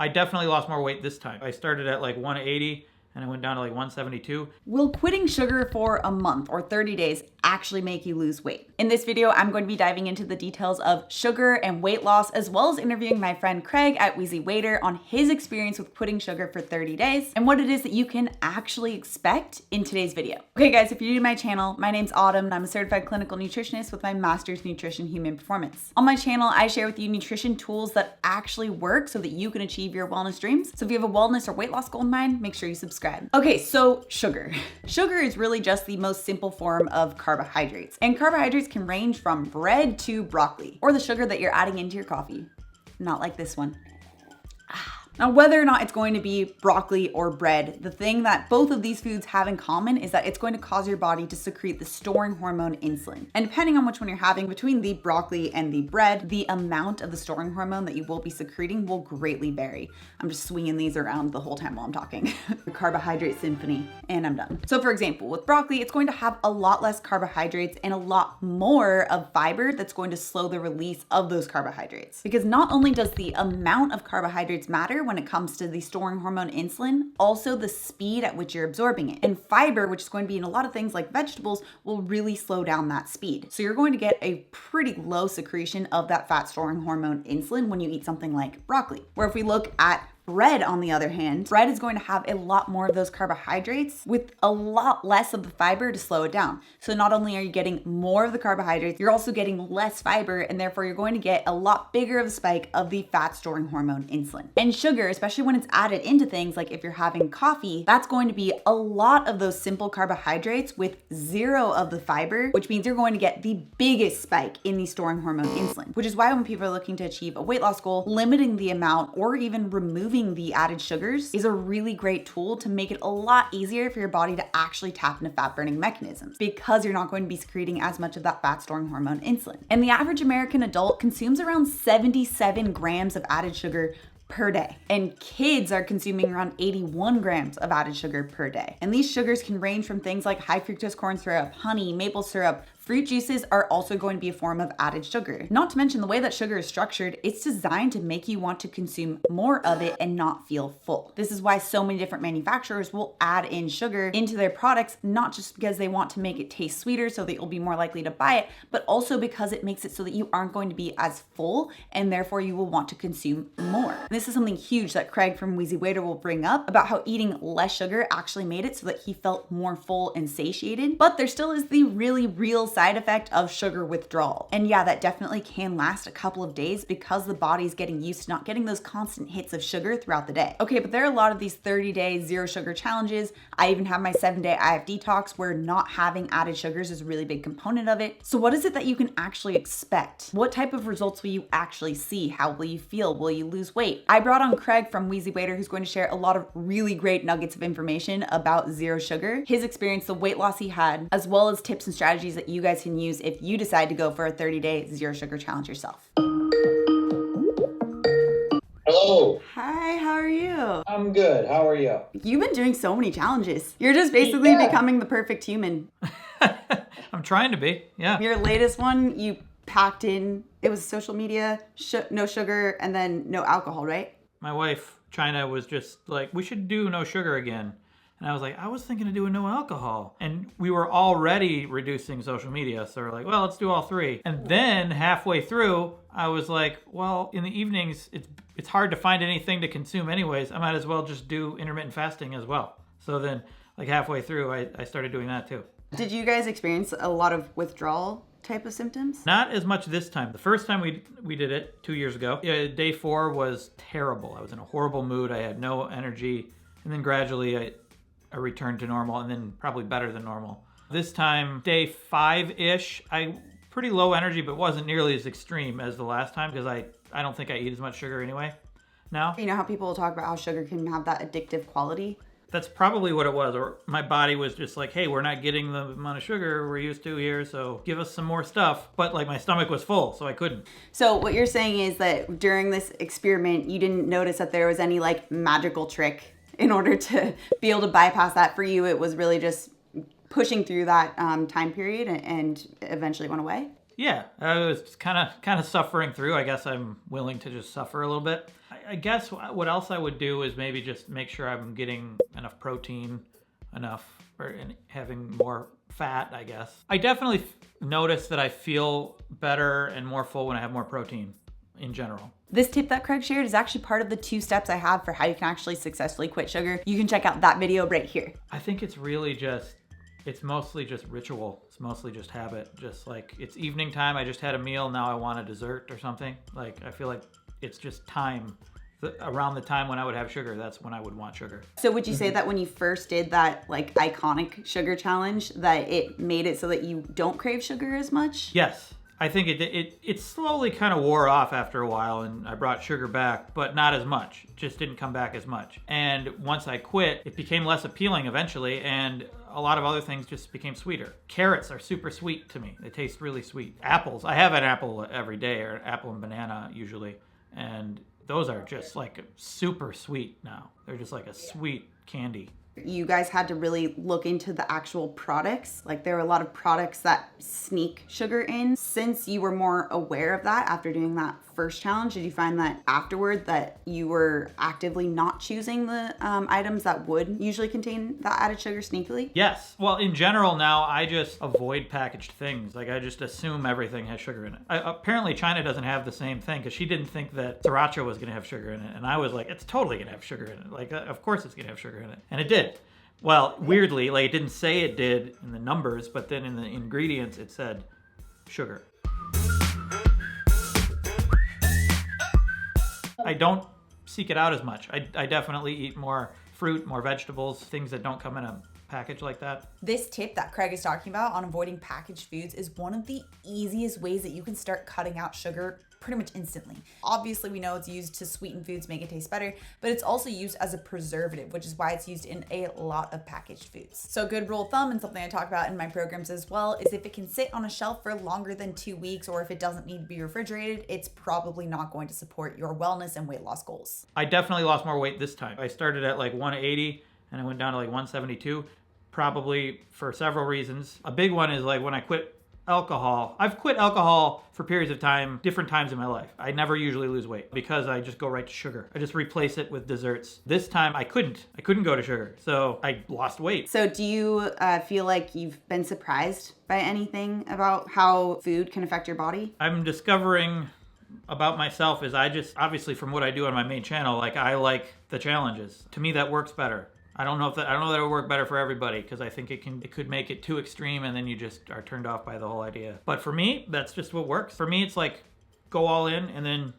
I definitely lost more weight this time. I started at like 180 and I went down to like 172. Will quitting sugar for a month or 30 days actually make you lose weight? In this video, I'm going to be diving into the details of sugar and weight loss, as well as interviewing my friend Craig at WheezyWaiter on his experience with quitting sugar for 30 days and what it is that you can actually expect in today's video. Okay guys, if you're new to my channel, my name's Autumn and I'm a certified clinical nutritionist with my master's in nutrition human performance. On my channel, I share with you nutrition tools that actually work so that you can achieve your wellness dreams. So if you have a wellness or weight loss goal in mind, make sure you subscribe. Okay, so sugar. Sugar is really just the most simple form of carbohydrates. And carbohydrates can range from bread to broccoli, or the sugar that you're adding into your coffee. Not like this one. Now, whether or not it's going to be broccoli or bread, the thing that both of these foods have in common is that it's going to cause your body to secrete the storing hormone insulin. And depending on which one you're having between the broccoli and the bread, the amount of the storing hormone that you will be secreting will greatly vary. I'm just swinging these around the whole time while I'm talking. The carbohydrate symphony, and I'm done. So for example, with broccoli, it's going to have a lot less carbohydrates and a lot more of fiber that's going to slow the release of those carbohydrates. Because not only does the amount of carbohydrates matter when it comes to the storing hormone insulin, also the speed at which you're absorbing it. And fiber, which is going to be in a lot of things like vegetables, will really slow down that speed. So you're going to get a pretty low secretion of that fat storing hormone insulin when you eat something like broccoli. Where if we look at bread, on the other hand, bread is going to have a lot more of those carbohydrates with a lot less of the fiber to slow it down. So not only are you getting more of the carbohydrates, you're also getting less fiber, and therefore you're going to get a lot bigger of a spike of the fat storing hormone insulin. And sugar, especially when it's added into things like if you're having coffee, that's going to be a lot of those simple carbohydrates with zero of the fiber, which means you're going to get the biggest spike in the storing hormone insulin, which is why when people are looking to achieve a weight loss goal, limiting the amount or even removing the added sugars is a really great tool to make it a lot easier for your body to actually tap into fat burning mechanisms, because you're not going to be secreting as much of that fat storing hormone insulin. And the average American adult consumes around 77 grams of added sugar per day. And kids are consuming around 81 grams of added sugar per day. And these sugars can range from things like high fructose corn syrup, honey, maple syrup. Fruit juices are also going to be a form of added sugar. Not to mention the way that sugar is structured, it's designed to make you want to consume more of it and not feel full. This is why so many different manufacturers will add in sugar into their products, not just because they want to make it taste sweeter so that you'll be more likely to buy it, but also because it makes it so that you aren't going to be as full and therefore you will want to consume more. And this is something huge that Craig from WheezyWaiter will bring up about how eating less sugar actually made it so that he felt more full and satiated. But there still is the really real side effect of sugar withdrawal. And yeah, that definitely can last a couple of days because the body's getting used to not getting those constant hits of sugar throughout the day. Okay, but there are a lot of these 30-day zero sugar challenges. I even have my 7-day IF detox where not having added sugars is a really big component of it. So what is it that you can actually expect? What type of results will you actually see? How will you feel? Will you lose weight? I brought on Craig from WheezyWaiter, who's going to share a lot of really great nuggets of information about zero sugar, his experience, the weight loss he had, as well as tips and strategies that you guys can use if you decide to go for a 30-day zero sugar challenge yourself. Hello. Hi, how are you? I'm good. How are you? You've been doing so many challenges. You're just basically becoming the perfect human. I'm trying to be, yeah. Your latest one, you packed in, it was social media, no sugar, and then no alcohol, right? My wife, China, was just like, we should do no sugar again. And I was like, I was thinking of doing no alcohol. And we were already reducing social media. So we're like, well, let's do all three. And then halfway through, I was like, well, in the evenings, it's hard to find anything to consume anyways. I might as well just do intermittent fasting as well. So then like halfway through, I started doing that too. Did you guys experience a lot of withdrawal type of symptoms? Not as much this time. The first time we did it 2 years ago, day 4 was terrible. I was in a horrible mood. I had no energy. And then gradually I returned to normal, and then probably better than normal. This time, day 5-ish, I pretty low energy, but wasn't nearly as extreme as the last time because I don't think I eat as much sugar anyway now. You know how people talk about how sugar can have that addictive quality? That's probably what it was, or my body was just like, hey, we're not getting the amount of sugar we're used to here, so give us some more stuff. But like my stomach was full, so I couldn't. So what you're saying is that during this experiment, you didn't notice that there was any like magical trick in order to be able to bypass that for you. It was really just pushing through that time period and eventually went away? Yeah, I was kind of suffering through. I guess I'm willing to just suffer a little bit. I guess what else I would do is maybe just make sure I'm getting enough protein, and having more fat, I guess. I definitely notice that I feel better and more full when I have more protein in general. This tip that Craig shared is actually part of the 2 steps I have for how you can actually successfully quit sugar. You can check out that video right here. I think it's really it's mostly just ritual. It's mostly just habit. Just like it's evening time, I just had a meal, now I want a dessert or something. Like I feel like it's just time. Around the time when I would have sugar, that's when I would want sugar. So would you say that when you first did that like iconic sugar challenge that it made it so that you don't crave sugar as much? Yes. I think it slowly kind of wore off after a while, and I brought sugar back, but not as much. It just didn't come back as much. And once I quit, it became less appealing eventually, and a lot of other things just became sweeter. Carrots are super sweet to me. They taste really sweet. Apples, I have an apple every day, or apple and banana usually, and those are just like super sweet now. They're just like a sweet candy. You guys had to really look into the actual products. Like there are a lot of products that sneak sugar in. Since you were more aware of that after doing that first challenge, did you find that afterward that you were actively not choosing the items that would usually contain that added sugar sneakily? Yes. Well, in general now, I just avoid packaged things. Like I just assume everything has sugar in it. Apparently China doesn't have the same thing because she didn't think that sriracha was going to have sugar in it. And I was like, it's totally going to have sugar in it. Like, of course it's going to have sugar in it. And it did. Well, weirdly, like it didn't say it did in the numbers, but then in the ingredients it said sugar. I don't seek it out as much. I definitely eat more fruit, more vegetables, things that don't come in a package like that. This tip that Craig is talking about on avoiding packaged foods is one of the easiest ways that you can start cutting out sugar pretty much instantly. Obviously, we know it's used to sweeten foods, make it taste better, but it's also used as a preservative, which is why it's used in a lot of packaged foods. So a good rule of thumb, and something I talk about in my programs as well, is if it can sit on a shelf for longer than 2 weeks, or if it doesn't need to be refrigerated, it's probably not going to support your wellness and weight loss goals. I definitely lost more weight this time. I started at like 180 and I went down to like 172, probably for several reasons. A big one is like when I quit alcohol. I've quit alcohol for periods of time, different times in my life. I never usually lose weight because I just go right to sugar. I just replace it with desserts. This time I couldn't go to sugar. So I lost weight. So do you feel like you've been surprised by anything about how food can affect your body? I'm discovering about myself is I just, obviously from what I do on my main channel, like I like the challenges. To me, that works better. I don't know that it would work better for everybody because I think it could make it too extreme and then you just are turned off by the whole idea. But for me, that's just what works. For me, it's like go all in and then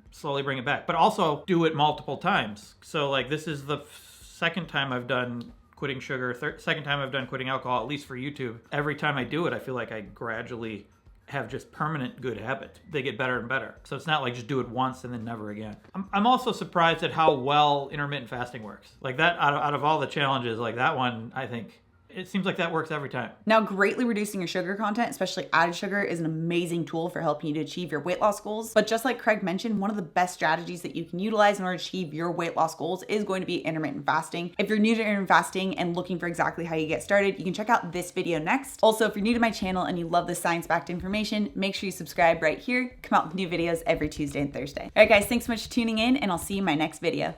slowly bring it back. But also do it multiple times. So like this is the second time I've done quitting sugar, second time I've done quitting alcohol, at least for YouTube. Every time I do it, I feel like I gradually have just permanent good habits. They get better and better. So it's not like just do it once and then never again. I'm also surprised at how well intermittent fasting works. Like that, out of all the challenges, like that one, I think it seems like that works every time. Now, greatly reducing your sugar content, especially added sugar, is an amazing tool for helping you to achieve your weight loss goals. But just like Craig mentioned, one of the best strategies that you can utilize in order to achieve your weight loss goals is going to be intermittent fasting. If you're new to intermittent fasting and looking for exactly how you get started, you can check out this video next. Also, if you're new to my channel and you love this science-backed information, make sure you subscribe right here. Come out with new videos every Tuesday and Thursday. All right, guys, thanks so much for tuning in, and I'll see you in my next video.